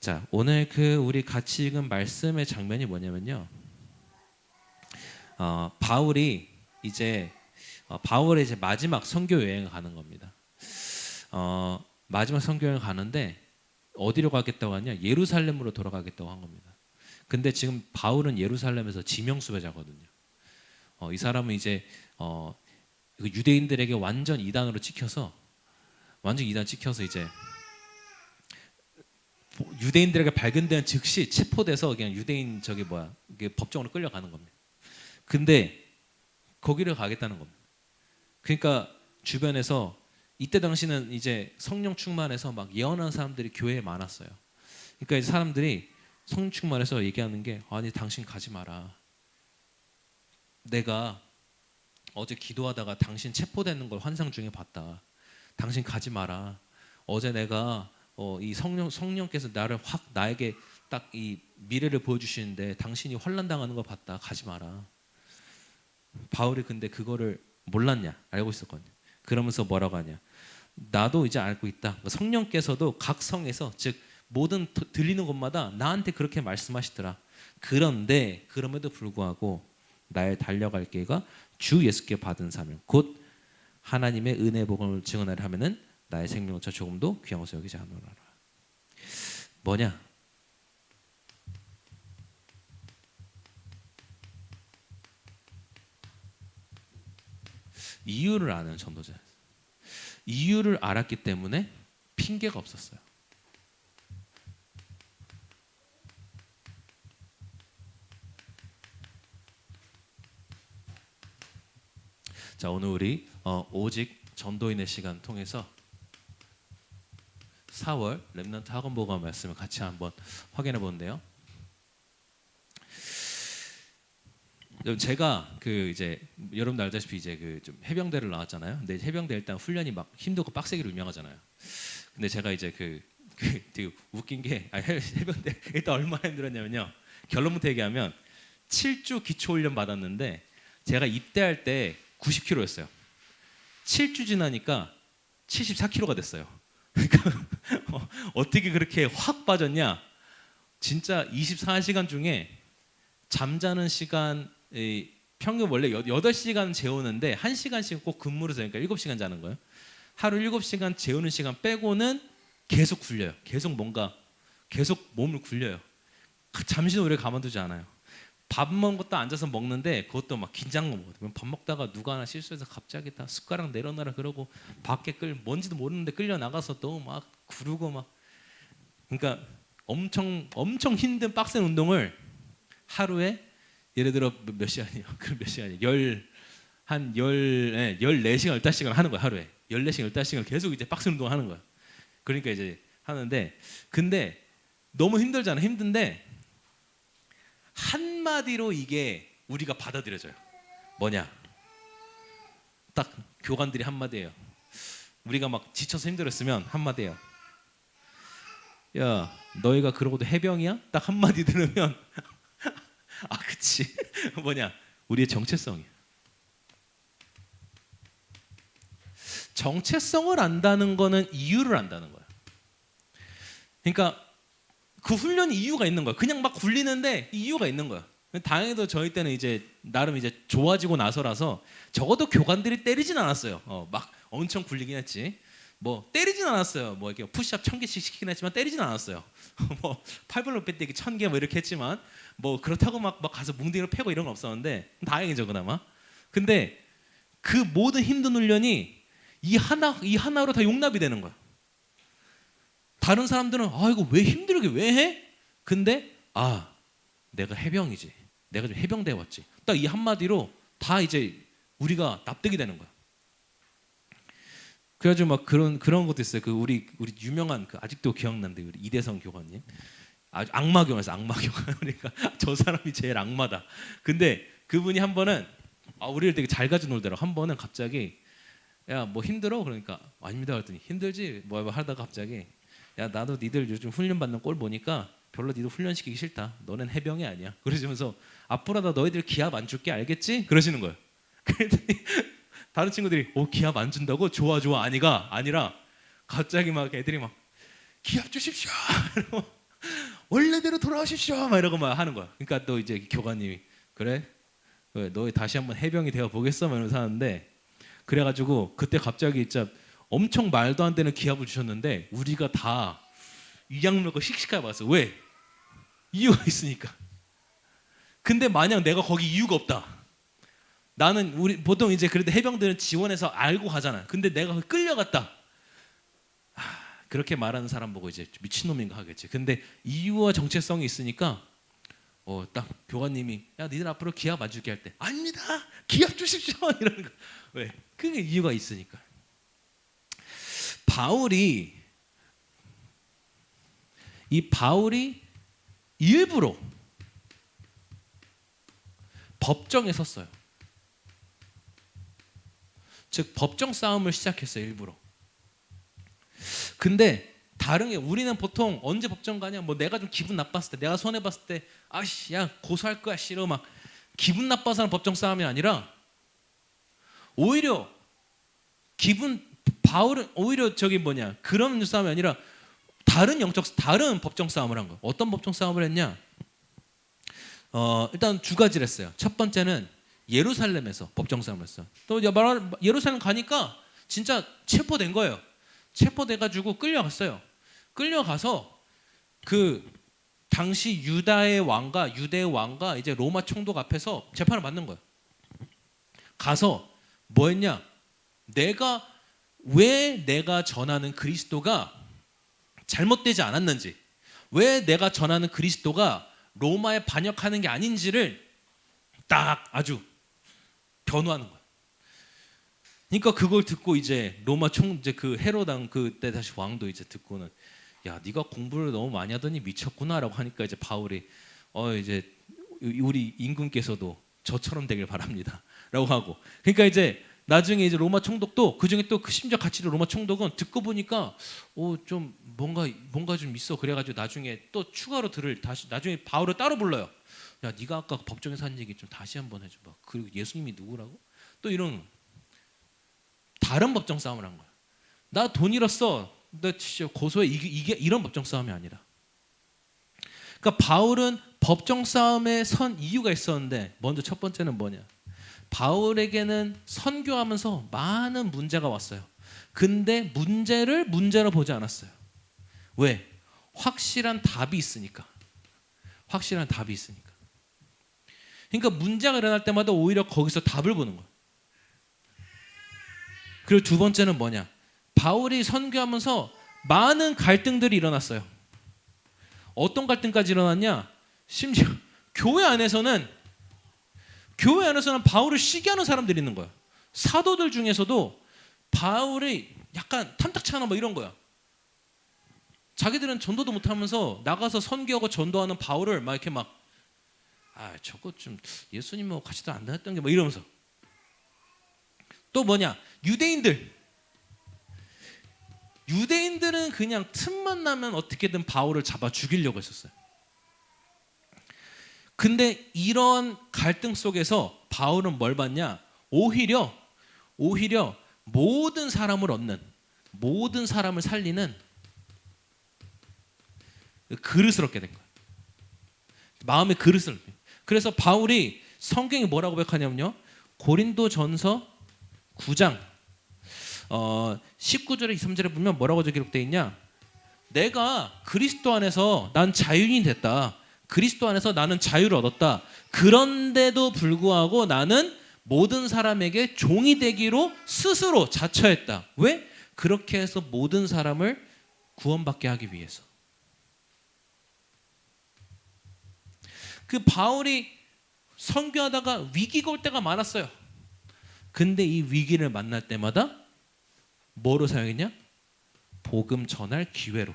자, 오늘 우리 같이 읽은 말씀의 장면이 뭐냐면요. 바울이 이제 바울의 이제 마지막 선교 여행을 가는 겁니다. 마지막 선교 여행을 가는데 어디로 가겠다고 하냐? 예루살렘으로 돌아가겠다고 한 겁니다. 근데 지금 바울은 예루살렘에서 지명수배자거든요. 이 사람은 이제 유대인들에게 완전 이단으로 찍혀서 이제 유대인들에게 발견된 즉시 체포돼서 그냥 유대인 이게 법정으로 끌려가는 겁니다. 근데 거기를 가겠다는 겁니다. 그러니까 주변에서 이때 당시는 이제 성령 충만해서 막 예언하는 사람들이 교회에 많았어요. 그러니까 이제 사람들이 성령 충만해서 얘기하는 게 아니 당신 가지 마라. 내가 어제 기도하다가 당신 체포되는 걸 환상 중에 봤다. 당신 가지 마라. 어제 내가 이 성령께서 나에게 딱 이 미래를 보여주시는데 당신이 환난 당하는 거 봤다. 가지 마라. 바울이 근데 그거를 몰랐냐? 알고 있었거든요. 그러면서 뭐라고 하냐? 나도 이제 알고 있다. 성령께서도 각 성에서 즉 모든 들리는 곳마다 나한테 그렇게 말씀하시더라. 그런데 그럼에도 불구하고 나의 달려갈 길과 주 예수께 받은 사명 곧 하나님의 은혜 복음을 증언하려 하면은 나의 생명조차 조금도 귀한 것을 여기지 않으라. 뭐냐? 이유를 아는 전도자. 이유를 알았기 때문에 핑계가 없었어요. 자, 오늘 우리 오직 전도인의 시간 통해서 4월 렘넌트 학원보감 말씀을 같이 한번 확인해 보는데요. 제가 이제 여러분들 알다시피 이제 좀 해병대를 나왔잖아요. 근데 해병대 일단 훈련이 막 힘들고 빡세기로 유명하잖아요. 근데 제가 이제 되게 웃긴 게 해병대 일단 얼마나 힘들었냐면요. 결론부터 얘기하면 7주 기초 훈련 받았는데 제가 입대할 때 90kg였어요. 7주 지나니까 74kg가 됐어요. 그러니까 어떻게 그렇게 확 빠졌냐? 진짜 24시간 중에 잠자는 시간 평균 원래 8시간 재우는데 1시간씩 꼭 근무를 해서 그러니까 7시간 자는 거예요. 하루 7시간 재우는 시간 빼고는 계속 굴려요. 계속 몸을 굴려요. 잠시는 오래 가만두지 않아요. 밥 먹는 것도 앉아서 먹는데 그것도 막 긴장감 먹거든요. 밥 먹다가 누가 하나 실수해서 갑자기 다 숟가락 내려놔라 그러고 밖에 뭔지도 모르는데 끌려 나가서 또 막 구르고 막 그러니까 엄청 힘든 빡센 운동을 하루에 예를 들어 몇 시간이요? 그럼 몇 시간이요? 14시간 15시간 하는 거야. 하루에 14시간 15시간 계속 이제 빡센 운동을 하는 거야. 그러니까 이제 하는데 근데 너무 힘들잖아. 힘든데 한마디로 이게 우리가 받아들여져요. 뭐냐? 딱 교관들이 한마디예요. 우리가 막 지쳐서 힘들었으면 한마디예요. 야, 너희가 그러고도 해병이야? 딱 한마디 들으면 아, 그치. 뭐냐? 우리의 정체성이에요. 정체성을 안다는 거는 이유를 안다는 거야. 그러니까 그 훈련이 이유가 있는 거야. 그냥 막 굴리는데 이유가 있는 거야. 다행히도 저희 때는 이제 나름 이제 좋아지고 나서라서 적어도 교관들이 때리진 않았어요. 막 엄청 굴리긴 했지. 뭐 때리진 않았어요. 뭐 이렇게 푸시업 1000개씩 시키긴 했지만 때리진 않았어요. 뭐 8번로 빼떼기 1000개 뭐 이렇게 했지만 뭐 그렇다고 막 가서 뭉댕이로 패고 이런 건 없었는데 다행이죠 그나마. 근데 그 모든 힘든 훈련이 이 하나로 다 용납이 되는 거야. 다른 사람들은 이거 왜 힘들게 왜 해? 근데 내가 해병이지. 내가 좀 해병대 왔지. 딱 이 한마디로 다 이제 우리가 납득이 되는 거야. 그래가지고 막 그런 것도 있어요. 우리 유명한 아직도 기억난데 우리 이대성 교관님. 아주 악마 교관이었어. 악마 교관. 그러니까 저 사람이 제일 악마다. 근데 그분이 한 번은 우리를 되게 잘 가져 놀더라고. 한 번은 갑자기 야 뭐 힘들어? 그러니까 아닙니다. 그랬더니 힘들지? 뭐 하다가 갑자기 야 나도 니들 요즘 훈련 받는 꼴 보니까 별로 니들 훈련시키기 싫다. 너는 해병이 아니야. 그러시면서 앞으로도 너희들 기합 안 줄게 알겠지? 그러시는 거예요. 그랬더니 다른 친구들이 기합 안 준다고? 좋아 아니라 갑자기 막 애들이 막 기합 주십시오. 원래대로 돌아오십시오 막 이러고 막 하는 거야. 그러니까 또 이제 교관님이 그래? 너 다시 한번 해병이 되어 보겠어? 막 이러면서 하는데 그래가지고 그때 갑자기 진짜 엄청 말도 안 되는 기합을 주셨는데 우리가 다 이악물고 씩씩하게 봤어. 왜? 이유가 있으니까. 근데 만약 내가 거기 이유가 없다. 나는 우리 보통 이제 그래도 해병들은 지원해서 알고 가잖아. 근데 내가 끌려갔다. 그렇게 말하는 사람 보고 이제 미친놈인가 하겠지. 근데 이유와 정체성이 있으니까 딱 교관님이 야 니들 앞으로 기합 안 줄게 할 때 아닙니다. 기합 주십시오 이러는 거. 왜? 그게 이유가 있으니까. 바울이 일부러 법정에 섰어요. 즉 법정 싸움을 시작했어요. 일부러. 근데 다른 게 우리는 보통 언제 법정 가냐? 뭐 내가 좀 기분 나빴을 때, 내가 손해 봤을 때, 아씨, 야 고소할 거야 싫어 막 기분 나빠서 하는 법정 싸움이 아니라 오히려 바울은 오히려 그런 싸움이 아니라 다른 법정 싸움을 한 거. 어떤 법정 싸움을 했냐? 일단 두 가지를 했어요. 첫 번째는 예루살렘에서 법정 싸움을 했어. 또 예루살렘 가니까 진짜 체포된 거예요. 체포돼가지고 끌려갔어요. 끌려가서 그 당시 유대의 왕과 이제 로마 총독 앞에서 재판을 받는 거예요. 가서 뭐 했냐? 왜 내가 전하는 그리스도가 잘못되지 않았는지, 왜 내가 전하는 그리스도가 로마에 반역하는 게 아닌지를 딱 아주 변호하는 거야. 그러니까 그걸 듣고 이제 로마 이제 그 헤로당 그때 다시 왕도 이제 듣고는 야 네가 공부를 너무 많이 하더니 미쳤구나라고 하니까 이제 바울이 이제 우리 임금께서도 저처럼 되길 바랍니다라고 하고 그러니까 이제 나중에 이제 로마 총독도 그 중에 또 그 심지어 같이 로마 총독은 듣고 보니까 좀 뭔가 좀 있어 그래가지고 나중에 또 추가로 다시 나중에 바울을 따로 불러요. 야 네가 아까 법정에서 한 얘기 좀 다시 한번 해줘봐. 그리고 예수님이 누구라고? 또 이런 다른 법정 싸움을 한 거야. 나 돈 잃었어. 나 진짜 고소해. 이게 이런 법정 싸움이 아니라. 그러니까 바울은 법정 싸움에 선 이유가 있었는데 먼저 첫 번째는 뭐냐? 바울에게는 선교하면서 많은 문제가 왔어요. 근데 문제를 문제로 보지 않았어요. 왜? 확실한 답이 있으니까. 확실한 답이 있으니까. 그러니까 문제가 일어날 때마다 오히려 거기서 답을 보는 거예요. 그리고 두 번째는 뭐냐? 바울이 선교하면서 많은 갈등들이 일어났어요. 어떤 갈등까지 일어났냐? 심지어 교회 안에서는 바울을 시기하는 사람들이 있는 거야. 사도들 중에서도 바울이 약간 탐탁찮아 뭐 이런 거야. 자기들은 전도도 못하면서 나가서 선교하고 전도하는 바울을 막 이렇게 저거 좀 예수님하고 같이도 안 다녔던 게 뭐 이러면서. 또 뭐냐? 유대인들은 그냥 틈만 나면 어떻게든 바울을 잡아 죽이려고 했었어요. 근데 이런 갈등 속에서 바울은 뭘 봤냐? 오히려 모든 사람을 얻는, 모든 사람을 살리는 그릇을 얻게 된 거예요. 마음의 그릇을. 그래서 바울이 성경이 뭐라고 고백하냐면요. 고린도전서 9장 19절에 23절에 보면 뭐라고 기록되어 있냐? 내가 그리스도 안에서 난 자유인이 됐다. 그리스도 안에서 나는 자유를 얻었다. 그런데도 불구하고 나는 모든 사람에게 종이 되기로 스스로 자처했다. 왜? 그렇게 해서 모든 사람을 구원받게 하기 위해서. 그 바울이 선교하다가 위기가 올 때가 많았어요. 근데 이 위기를 만날 때마다 뭐로 사용했냐? 복음 전할 기회로.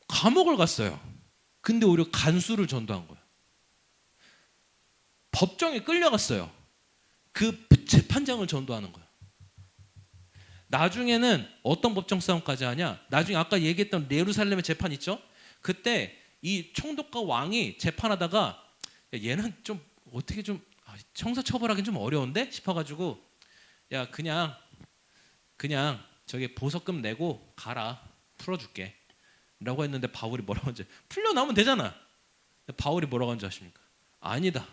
감옥을 갔어요. 근데 오히려 간수를 전도한 거예요. 법정에 끌려갔어요. 그 재판장을 전도하는 거예요. 나중에는 어떤 법정 싸움까지 하냐? 나중에 아까 얘기했던 예루살렘의 재판 있죠? 그때 이 총독과 왕이 재판하다가 얘는 좀 어떻게 좀 형사처벌하기는 좀 어려운데 싶어가지고 야 그냥 그냥 저기 보석금 내고 가라. 풀어줄게. 라고 했는데 바울이 뭐라고 하는지 풀려나오면 되잖아. 바울이 뭐라고 하는지 아십니까? 아니다.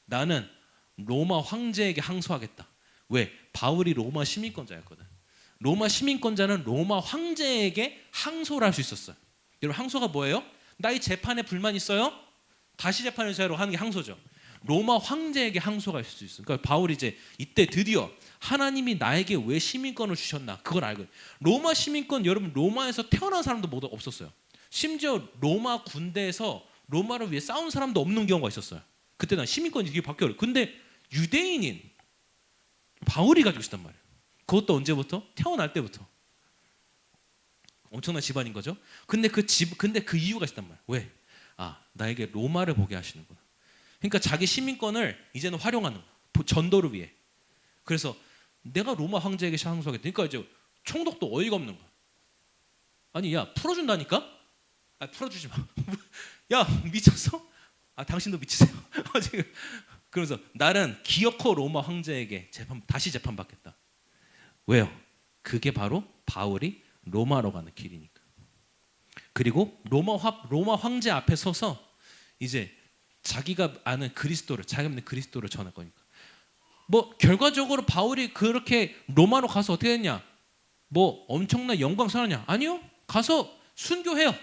나는 로마 황제에게 항소하겠다. 왜? 바울이 로마 시민권자였거든. 로마 시민권자는 로마 황제에게 항소를 할 수 있었어요. 여러분 항소가 뭐예요? 나 이 재판에 불만 있어요? 다시 재판해주세요 하는 게 항소죠. 로마 황제에게 항소가 있을 수 있어요. 그러니까 바울이 이제 이때 드디어 하나님이 나에게 왜 시민권을 주셨나 그걸 알고. 로마 시민권 여러분 로마에서 태어난 사람도 모두 없었어요. 심지어 로마 군대에서 로마를 위해 싸운 사람도 없는 경우가 있었어요. 그때 난 시민권이 이게 바뀌어요. 근데 유대인인 바울이 가지고 있었단 말이에요. 그것도 언제부터? 태어날 때부터. 엄청난 집안인 거죠. 근데 그 이유가 있단 말이에요. 왜? 아, 나에게 로마를 보게 하시는구나. 그러니까 자기 시민권을 이제는 활용하는 거야. 전도를 위해. 그래서 내가 로마 황제에게 항소하겠다. 그러니까 이제 총독도 어이가 없는 거야. 아니, 야, 풀어준다니까? 아, 풀어주지 마. 야, 미쳤어? 아, 당신도 미치세요. 지금 그래서 나는 기어코 로마 황제에게 다시 재판받겠다. 왜요? 그게 바로 바울이 로마로 가는 길이니까. 그리고 로마 황제 앞에 서서 이제 자기가 아는 그리스도를, 자기가 믿는 그리스도를 전할 거니까. 뭐 결과적으로 바울이 그렇게 로마로 가서 어떻게 했냐? 뭐 엄청난 영광스러웠냐? 아니요. 가서 순교해요.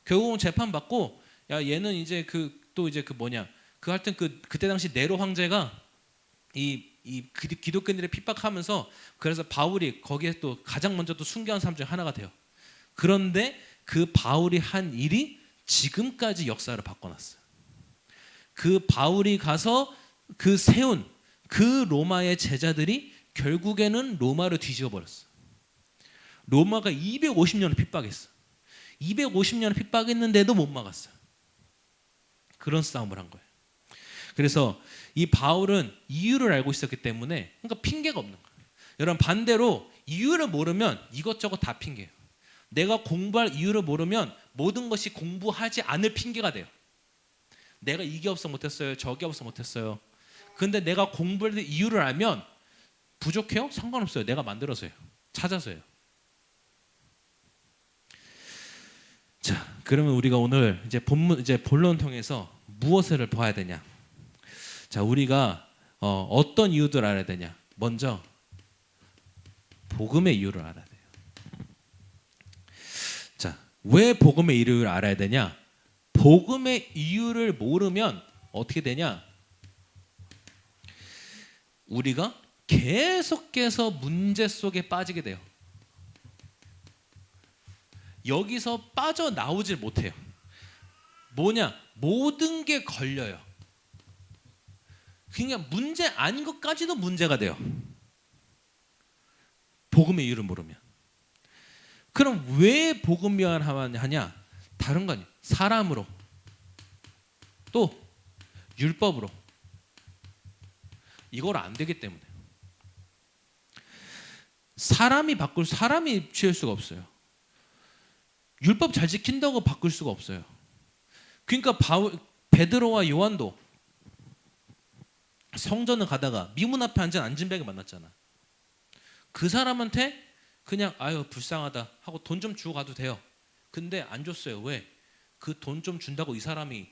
결국은 재판 받고 야 얘는 이제 하여튼 그때 당시 네로 황제가 이 기독교인들을 핍박하면서 그래서 바울이 거기에 또 가장 먼저 또 순교한 사람 중에 하나가 돼요. 그런데 그 바울이 한 일이 지금까지 역사를 바꿔놨어요. 그 바울이 가서 그 세운 그 로마의 제자들이 결국에는 로마를 뒤집어 버렸어. 로마가 250년을 핍박했어. 250년을 핍박했는데도 못 막았어요. 그런 싸움을 한 거예요. 그래서 이 바울은 이유를 알고 있었기 때문에 그러니까 핑계가 없는 거예요. 여러분 반대로 이유를 모르면 이것저것 다 핑계예요. 내가 공부할 이유를 모르면 모든 것이 공부하지 않을 핑계가 돼요. 내가 이게 없어 못했어요. 저게 없어 못했어요. 근데 내가 공부할 이유를 알면 부족해요? 상관없어요. 내가 만들어서요. 찾아서요. 자, 그러면 우리가 오늘 이제 본론 통해서 무엇을 봐야 되냐? 자, 우리가 어떤 이유들 알아야 되냐? 먼저 복음의 이유를 알아야 돼요. 자, 왜 복음의 이유를 알아야 되냐? 복음의 이유를 모르면 어떻게 되냐? 우리가 계속해서 문제 속에 빠지게 돼요. 여기서 빠져나오질 못해요. 뭐냐? 모든 게 걸려요. 그냥 문제 아닌 것까지도 문제가 돼요. 복음의 이유를 모르면. 그럼 왜 복음만 하냐? 다른 거 아니에요. 사람으로 또 율법으로 이걸 안 되기 때문에 사람이 취할 수가 없어요. 율법 잘 지킨다고 바꿀 수가 없어요. 그러니까 베드로와 요한도 성전을 가다가 미문 앞에 앉은 안진뱅이 만났잖아. 그 사람한테 그냥 아유 불쌍하다 하고 돈 좀 주고 가도 돼요. 근데 안 줬어요. 왜? 그 돈 좀 준다고 이 사람이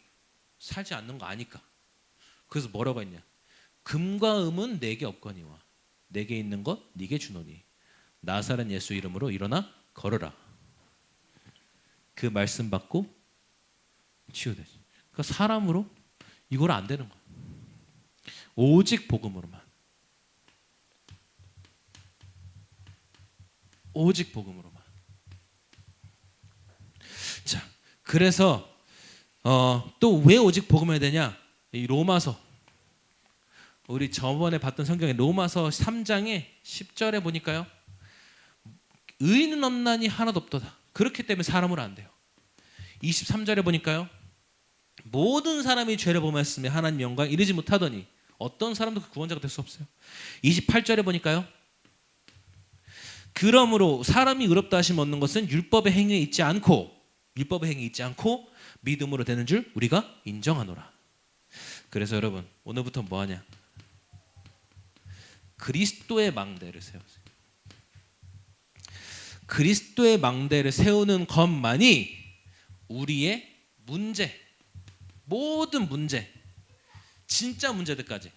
살지 않는 거 아니까. 그래서 뭐라고 했냐? 금과 음은 내게 없거니와 내게 있는 것 네게 주노니 나사렛 예수 이름으로 일어나 걸어라. 그 말씀 받고 치유되지. 그러니까 사람으로 이걸 안 되는 거야. 오직 복음으로만. 오직 복음으로만. 자, 그래서 또 왜 오직 복음을 해야 되냐? 이 로마서 우리 저번에 봤던 성경에 로마서 3장에 10절에 보니까요. 의인은 없나니 하나도 없도다. 그렇기 때문에 사람으로 안 돼요. 23절에 보니까요. 모든 사람이 죄를 범하였으며 하나님 영광 이르지 못하더니 어떤 사람도 그 구원자가 될 수 없어요. 28절에 보니까요. 그러므로 사람이 의롭다 하심 얻는 것은 율법의 행위에 있지 않고 믿음으로 되는 줄 우리가 인정하노라. 그래서 여러분 오늘부터 뭐하냐? 그리스도의 망대를 세우세요. 그리스도의 망대를 세우는 것만이 우리의 문제, 모든 문제, 진짜 문제들까지,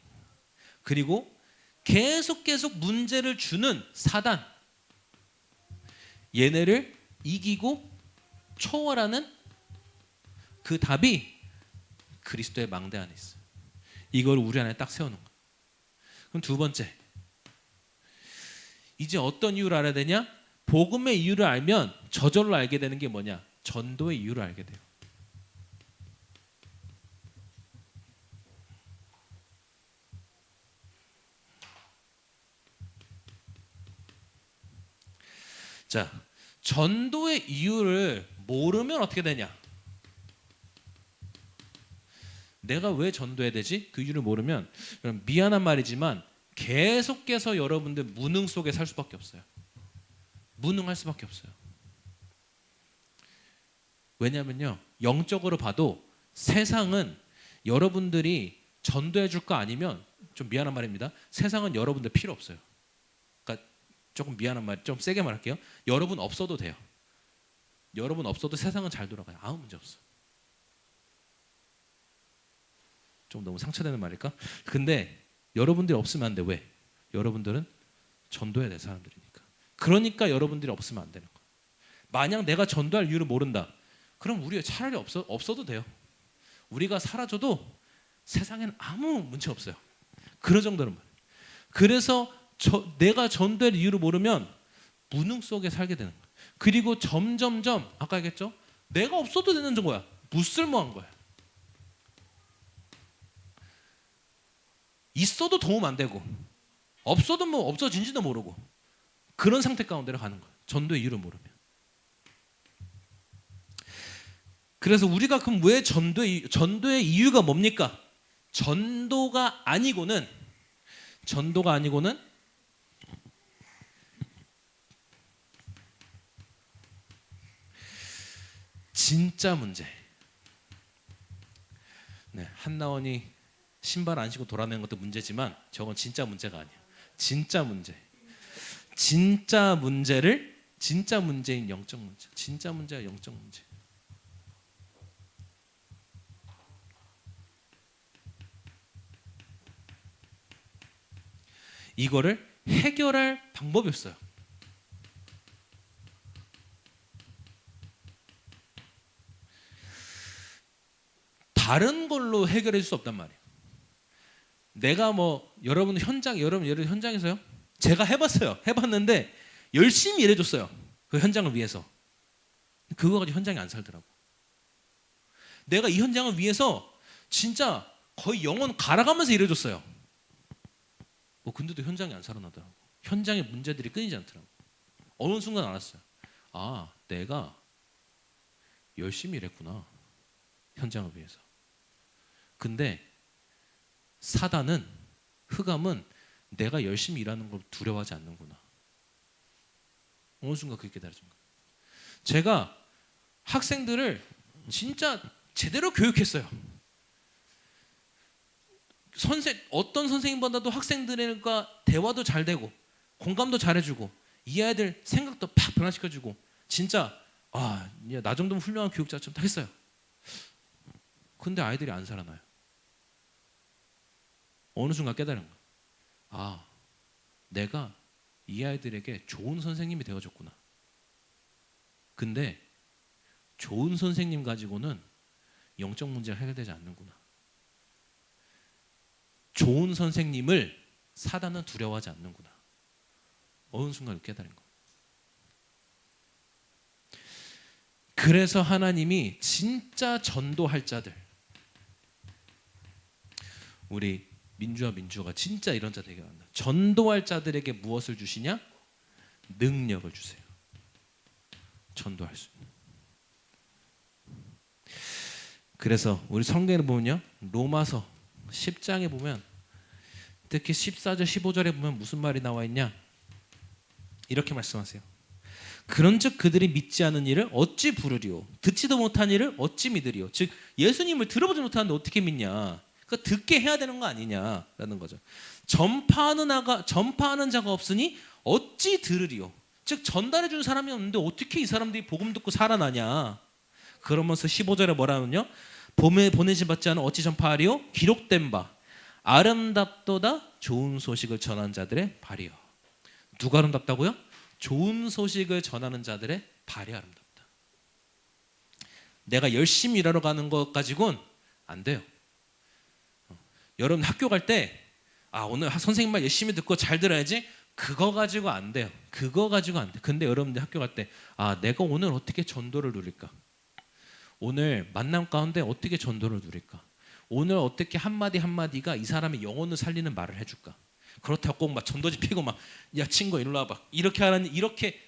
그리고 계속 문제를 주는 사단, 얘네를 이기고 초월하는 그 답이 그리스도의 망대 안에 있어요. 이걸 우리 안에 딱 세우는 거예요. 그럼 두 번째, 이제 어떤 이유를 알아야 되냐? 복음의 이유를 알면 저절로 알게 되는 게 뭐냐? 전도의 이유를 알게 돼요. 자, 전도의 이유를 모르면 어떻게 되냐? 내가 왜 전도해야 되지? 그 이유를 모르면, 미안한 말이지만 계속해서 여러분들 무능 속에 살 수밖에 없어요. 무능할 수밖에 없어요. 왜냐면요, 영적으로 봐도 세상은 여러분들이 전도해 줄 거 아니면, 좀 미안한 말입니다, 세상은 여러분들 필요 없어요. 그러니까 조금 미안한 말, 좀 세게 말할게요. 여러분 없어도 돼요. 여러분 없어도 세상은 잘 돌아가요. 아무 문제 없어. 좀 너무 상처되는 말일까? 근데 여러분들이 없으면 안 돼. 왜? 여러분들은 전도해야 될 사람들이니까. 그러니까 여러분들이 없으면 안 되는 거야. 만약 내가 전도할 이유를 모른다, 그럼 우리가 차라리 없어도 돼요. 우리가 사라져도 세상에는 아무 문제 없어요. 그런 정도는 말이에요. 그래서 내가 전도할 이유를 모르면 무능 속에 살게 되는 거예요. 그리고 점점점, 아까 얘기했죠? 내가 없어도 되는 거야. 무쓸모한 거야. 있어도 도움 안 되고, 없어도 뭐 없어진지도 모르고, 그런 상태 가운데로 가는 거예요. 전도의 이유를 모르면. 그래서 우리가 그럼 왜 전도의 이유가 뭡니까? 전도가 아니고는 진짜 문제. 네, 한나원이 신발 안 신고 돌아다니는 것도 문제지만 저건 진짜 문제가 아니야. 진짜 문제. 진짜 문제인 영적 문제. 진짜 문제가 영적 문제. 이거를 해결할 방법이 없어요. 다른 걸로 해결해 줄 수 없단 말이에요. 내가 뭐 여러분 현장에서요? 제가 해봤는데 열심히 일해줬어요. 그 현장을 위해서. 그거 가지고 현장이 안 살더라고. 내가 이 현장을 위해서 진짜 거의 영혼 갈아가면서 일해줬어요. 뭐 근데도 현장이 안 살아나더라고. 현장의 문제들이 끊이지 않더라고. 어느 순간 알았어요. 아, 내가 열심히 일했구나. 현장을 위해서. 근데 사단은, 흑암은 내가 열심히 일하는 걸 두려워하지 않는구나. 어느 순간 그렇게 깨달아진 거예요. 제가 학생들을 진짜 제대로 교육했어요. 어떤 선생님보다도 학생들과 대화도 잘 되고 공감도 잘해주고 이 아이들 생각도 팍 변화시켜주고, 진짜 나 정도면 훌륭한 교육자 좀 다 했어요. 근데 아이들이 안 살아나요. 어느 순간 깨달은 거야. 내가 이 아이들에게 좋은 선생님이 되어줬구나. 근데 좋은 선생님 가지고는 영적 문제가 해결되지 않는구나. 좋은 선생님을 사단은 두려워하지 않는구나. 어느 순간 깨달은 거야. 그래서 하나님이 진짜 전도할 자들, 우리 민주가 진짜 이런 자 되게 많다. 전도할 자들에게 무엇을 주시냐? 능력을 주세요. 전도할 수 있는. 그래서 우리 성경에 보면요, 로마서 10장에 보면, 특히 14절 15절에 보면 무슨 말이 나와 있냐? 이렇게 말씀하세요. 그런즉 그들이 믿지 않은 일을 어찌 부르리오? 듣지도 못한 일을 어찌 믿으리오? 즉 예수님을 들어보지 못하는데 어떻게 믿냐? 그러니까 듣게 해야 되는 거 아니냐라는 거죠. 전파하는 자가 없으니 어찌 들으리오? 즉 전달해 준 사람이 없는데 어떻게 이 사람들이 복음 듣고 살아나냐. 그러면서 15절에 뭐라면요, 봄에 보내심 받지 않은 어찌 전파하리요, 기록된 바 아름답도다 좋은 소식을 전하는 자들의 발이요. 누가 아름답다고요? 좋은 소식을 전하는 자들의 발이 아름답다. 내가 열심히 일하러 가는 것 가지고는 안 돼요. 여러분 학교 갈 때 오늘 선생님 말 열심히 듣고 잘 들어야지, 그거 가지고 안 돼요. 그거 가지고 안 돼. 근데 여러분들 학교 갈 때 내가 오늘 어떻게 전도를 누릴까? 오늘 만남 가운데 어떻게 전도를 누릴까? 오늘 어떻게 한마디 한마디가 이 사람의 영혼을 살리는 말을 해줄까? 그렇다고 꼭 막 전도지 피고 막 야 친구 일로 와봐 이렇게 하는, 이렇게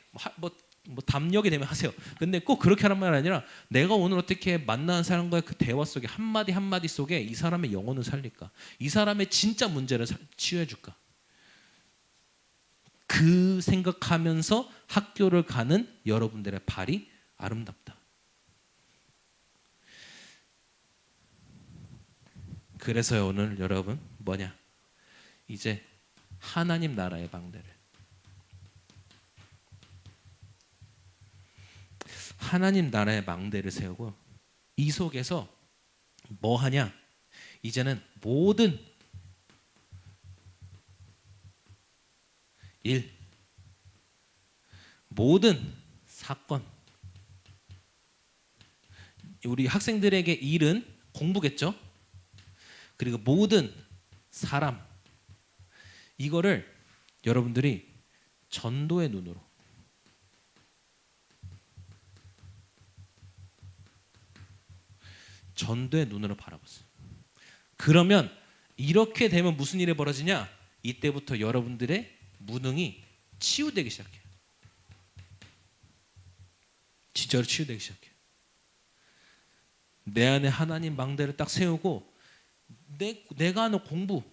뭐 담력이 되면 하세요. 근데 꼭 그렇게 하는 말이 아니라 내가 오늘 어떻게 만나는 사람과의 그 대화 속에 한마디 한마디 속에 이 사람의 영혼을 살릴까? 이 사람의 진짜 문제를 치유해 줄까? 그 생각하면서 학교를 가는 여러분들의 발이 아름답다. 그래서요, 오늘 여러분 뭐냐? 이제 하나님 나라의 방대를, 하나님 나라의 망대를 세우고 이 속에서 뭐 하냐? 이제는 모든 일, 모든 사건, 우리 학생들에게 일은 공부겠죠? 그리고 모든 사람, 이거를 여러분들이 전도의 눈으로, 전도의 눈으로 바라봤어요. 그러면 이렇게 되면 무슨 일이 벌어지냐? 이때부터 여러분들의 무능이 치유되기 시작해요. 진짜로 치유되기 시작해요. 내 안에 하나님 망대를 딱 세우고 내가 하는 공부,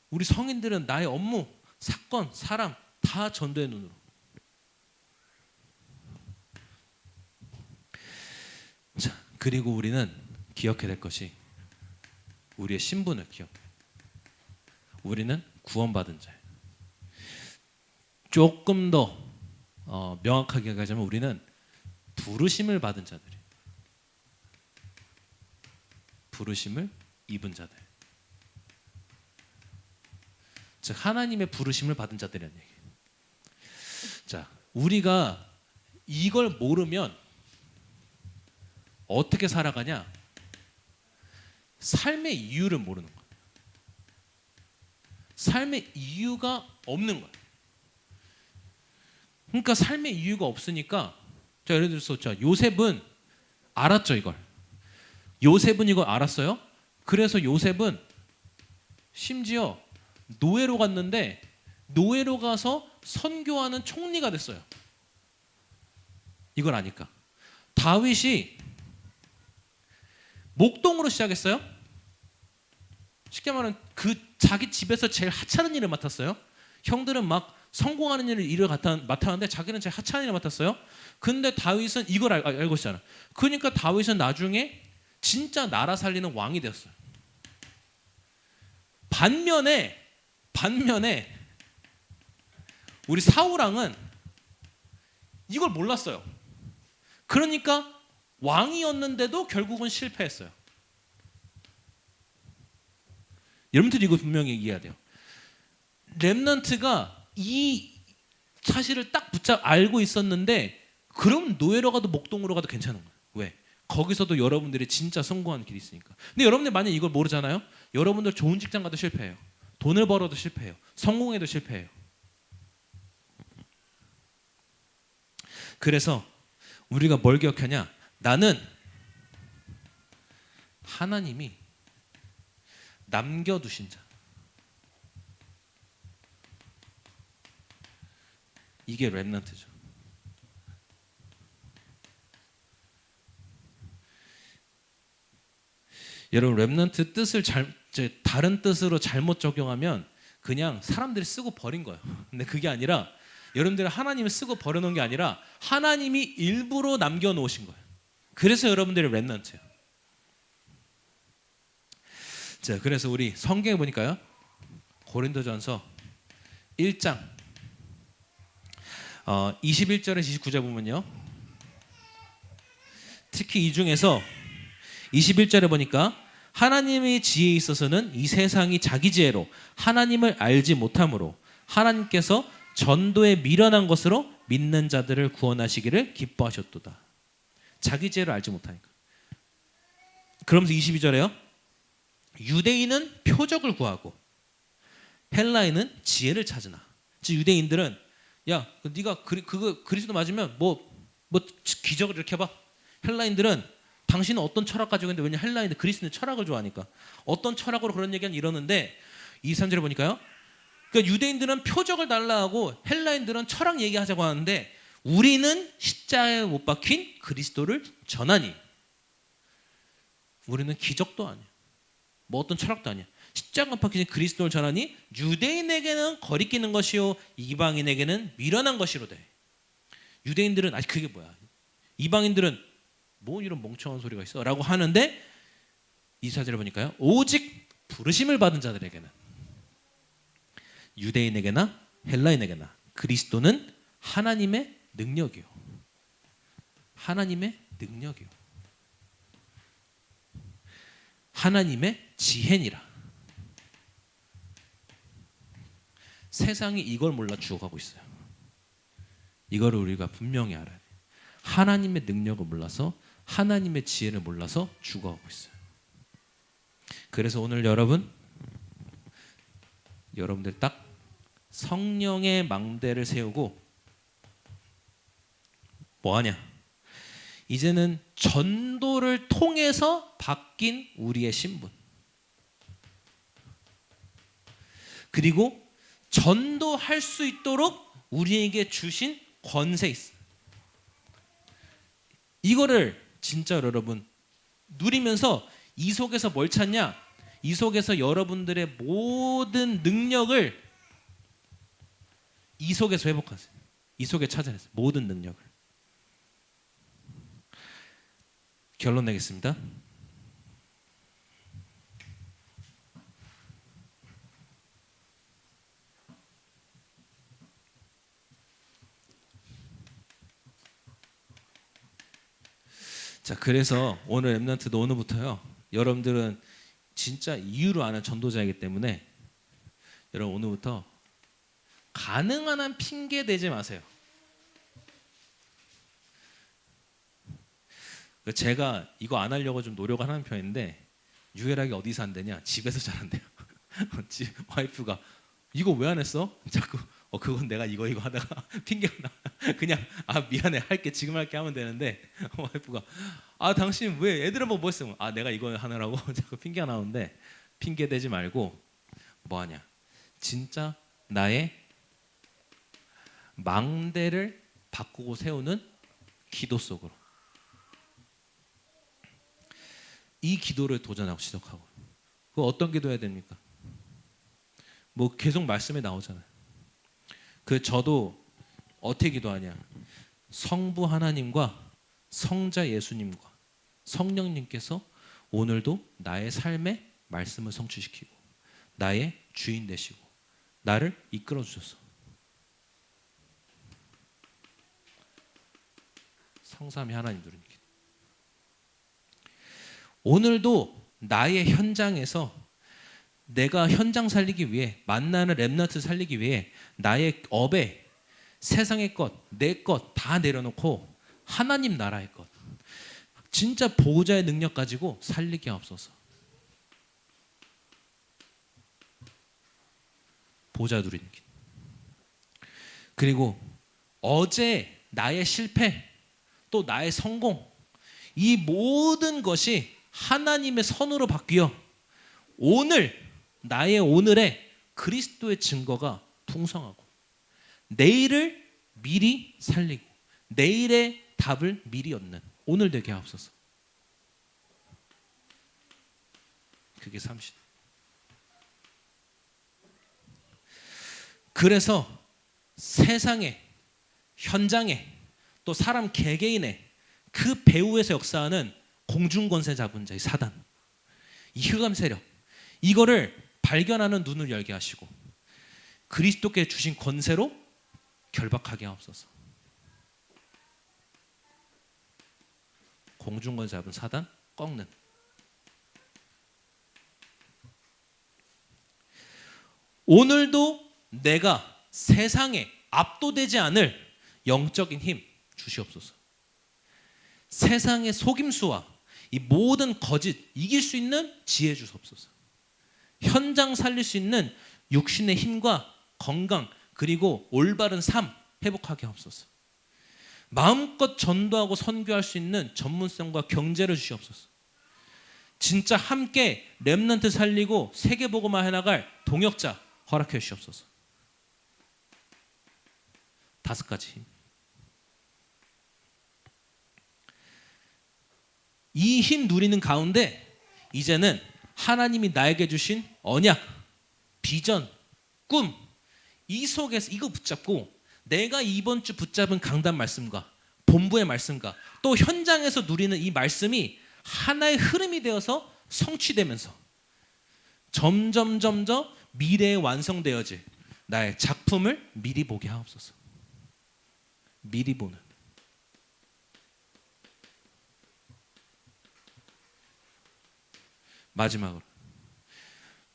우리 성인들은 나의 업무, 사건, 사람 다 전도의 눈으로. 자, 그리고 우리는 기억해야 될 것이 우리의 신분을 기억해. 우리는 구원받은 자예요. 조금 더 명확하게 가자면 우리는 부르심을 받은 자들이에요. 부르심을 입은 자들. 즉 하나님의 부르심을 받은 자들이라는 얘기예요. 자, 우리가 이걸 모르면 어떻게 살아가냐? 삶의 이유를 모르는 거예요. 삶의 이유가 없는 거예요. 그러니까 삶의 이유가 없으니까, 자, 예를 들어서 요셉은 알았죠, 이걸. 요셉은 이걸 알았어요. 그래서 요셉은 심지어 노예로 갔는데 노예로 가서 선교하는 총리가 됐어요. 이걸 아니까. 다윗이 목동으로 시작했어요. 쉽게 말하면 그 자기 집에서 제일 하찮은 일을 맡았어요. 형들은 막 성공하는 일을 맡았는데 자기는 제일 하찮은 일을 맡았어요. 근데 다윗은 이걸 알고 있잖아. 그러니까 다윗은 나중에 진짜 나라 살리는 왕이 되었어요. 반면에 우리 사울왕은 이걸 몰랐어요. 그러니까 왕이었는데도 결국은 실패했어요. 여러분들이 이거 분명히 이해해야 돼요. 렘넌트가 이 사실을 딱 알고 있었는데 그럼 노예로 가도 목동으로 가도 괜찮은 거예요. 왜? 거기서도 여러분들이 진짜 성공하는 길이 있으니까. 근데 여러분들 만약에 이걸 모르잖아요. 여러분들 좋은 직장 가도 실패해요. 돈을 벌어도 실패해요. 성공해도 실패해요. 그래서 우리가 뭘 기억하냐? 나는 하나님이 남겨두신 자. 이게 렘넌트죠. 여러분 렘넌트 뜻을 다른 뜻으로 잘못 적용하면 그냥 사람들이 쓰고 버린 거예요. 근데 그게 아니라 여러분들이 하나님이 쓰고 버려놓은 게 아니라 하나님이 일부러 남겨놓으신 거예요. 그래서 여러분들이 렘넌트예요. 자, 그래서 우리 성경에 보니까요. 고린도전서 1장 21절에서 29절 보면요. 특히 이 중에서 21절에 보니까 하나님의 지혜에 있어서는 이 세상이 자기 지혜로 하나님을 알지 못하므로 하나님께서 전도에 미련한 것으로 믿는 자들을 구원하시기를 기뻐하셨도다. 자기 지혜를 알지 못하니까. 그러면서 22절에요. 유대인은 표적을 구하고 헬라인은 지혜를 찾으나. 즉 유대인들은 야, 네가 그거 그리스도 맞으면 뭐 기적을 이렇게 해봐. 헬라인들은 당신은 어떤 철학 가지고 있는데, 왜냐 헬라인들 그리스도는 철학을 좋아하니까 어떤 철학으로 그런 얘기는 이러는데 23절에 보니까요. 그러니까 유대인들은 표적을 달라 하고 헬라인들은 철학 얘기하자고 하는데 우리는 십자가에 못 박힌 그리스도를 전하니. 우리는 기적도 아니야. 뭐 어떤 철학도 아니야. 십자가 박힌 그리스도를 전하니 유대인에게는 거리끼는 것이요 이방인에게는 미련한 것이로되. 유대인들은 아니 그게 뭐야. 이방인들은 뭐 이런 멍청한 소리가 있어 라고 하는데 24절에 보니까요. 오직 부르심을 받은 자들에게는, 유대인에게나 헬라인에게나 그리스도는 하나님의 능력이요. 하나님의 능력이요. 하나님의 지혜니라. 세상이 이걸 몰라 죽어가고 있어요. 이걸 우리가 분명히 알아야 돼요. 하나님의 능력을 몰라서, 하나님의 지혜를 몰라서 죽어가고 있어요. 그래서 오늘 여러분들 딱 성령의 망대를 세우고 뭐하냐? 이제는 전도를 통해서 바뀐 우리의 신분, 그리고 전도할 수 있도록 우리에게 주신 권세 있어요. 이거를 진짜 여러분 누리면서 이 속에서 뭘 찾냐? 이 속에서 여러분들의 모든 능력을 이 속에서 회복하세요. 이 속에 찾아내세요. 모든 능력을. 결론 내겠습니다. 자, 그래서 오늘 렘넌트도 오늘부터요. 여러분들은 진짜 이유로 아는 전도자이기 때문에 여러분 오늘부터 가능한 한 핑계 대지 마세요. 제가 이거 안 하려고 좀 노력을 하는 편인데 유일하게 어디서 안 되냐? 집에서 잘 안 돼요. 와이프가 이거 왜 안 했어? 자꾸 그건 내가 이거 하다가 핑계가 나. 그냥 미안해 할게 지금 할게 하면 되는데 와이프가 당신 왜 애들은 뭐 했어? 내가 이거 하느라고 자꾸 핑계가 나오는데 핑계 대지 말고 뭐 하냐? 진짜 나의 망대를 바꾸고 세우는 기도 속으로 이 기도를 도전하고 시작하고. 그 어떤 기도해야 됩니까? 뭐 계속 말씀에 나오잖아요. 저도 어떻게 기도하냐? 성부 하나님과 성자 예수님과 성령님께서 오늘도 나의 삶에 말씀을 성취시키고 나의 주인 되시고 나를 이끌어 주셔서 성삼위 하나님 누리는 기도. 오늘도 나의 현장에서 내가 현장 살리기 위해, 만나는 렘넌트 살리기 위해 나의 업에 세상의 것, 내 것 다 내려놓고 하나님 나라의 것, 진짜 보호자의 능력 가지고 살리게 하옵소서. 보호자 누리는 길. 그리고 어제 나의 실패, 또 나의 성공, 이 모든 것이 하나님의 선으로 바뀌어 오늘 나의 오늘에 그리스도의 증거가 풍성하고 내일을 미리 살리고 내일의 답을 미리 얻는 오늘 되게 하옵소서. 그게 삼신. 그래서 세상에, 현장에, 또 사람 개개인의 그 배후에서 역사하는 공중권세 잡은 자의 사단, 이 흑암 세력, 이거를 발견하는 눈을 열게 하시고 그리스도께 주신 권세로 결박하게 하옵소서. 공중권 잡은 사단 꺾는. 오늘도 내가 세상에 압도되지 않을 영적인 힘 주시옵소서. 세상의 속임수와 이 모든 거짓 이길 수 있는 지혜 주옵소서. 현장 살릴 수 있는 육신의 힘과 건강 그리고 올바른 삶 회복하게 하옵소서. 마음껏 전도하고 선교할 수 있는 전문성과 경제를 주시옵소서. 진짜 함께 렘넌트 살리고 세계복음화 해나갈 동역자 허락해 주시옵소서. 5가지 힘. 이 힘 누리는 가운데 이제는 하나님이 나에게 주신 언약, 비전, 꿈 이 속에서 이거 붙잡고 내가 이번 주 붙잡은 강단 말씀과 본부의 말씀과 또 현장에서 누리는 이 말씀이 하나의 흐름이 되어서 성취되면서 점점 미래에 완성되어질 나의 작품을 미리 보게 하옵소서. 미리 보는. 마지막으로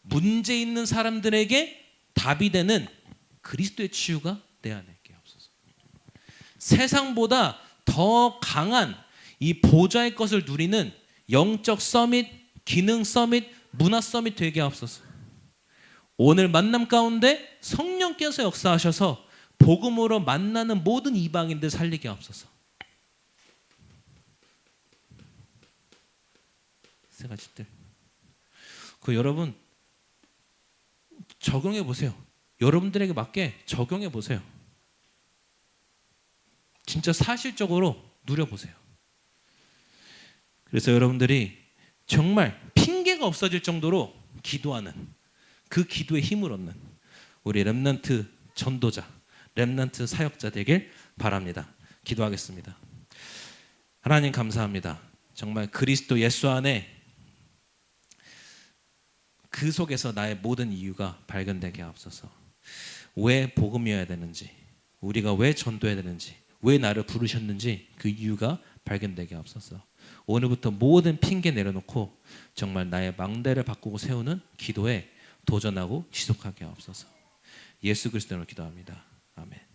문제 있는 사람들에게 답이 되는 그리스도의 치유가 내 안에 있게 하옵소서. 세상보다 더 강한 이 보좌의 것을 누리는 영적 서밋, 기능 서밋, 문화 서밋 되게 하옵소서. 오늘 만남 가운데 성령께서 역사하셔서 복음으로 만나는 모든 이방인들 살리게 하옵소서. 세 가지들. 여러분 적용해 보세요. 여러분들에게 맞게 적용해 보세요. 진짜 사실적으로 누려보세요. 그래서 여러분들이 정말 핑계가 없어질 정도로 기도하는 그 기도의 힘을 얻는 우리 렘넌트 전도자, 렘넌트 사역자 되길 바랍니다. 기도하겠습니다. 하나님 감사합니다. 정말 그리스도 예수 안에 그 속에서 나의 모든 이유가 발견되게 하옵소서. 왜 복음이어야 되는지, 우리가 왜 전도해야 되는지, 왜 나를 부르셨는지 그 이유가 발견되게 하옵소서. 오늘부터 모든 핑계 내려놓고 정말 나의 망대를 바꾸고 세우는 기도에 도전하고 지속하게 하옵소서. 예수 그리스도로 기도합니다. 아멘.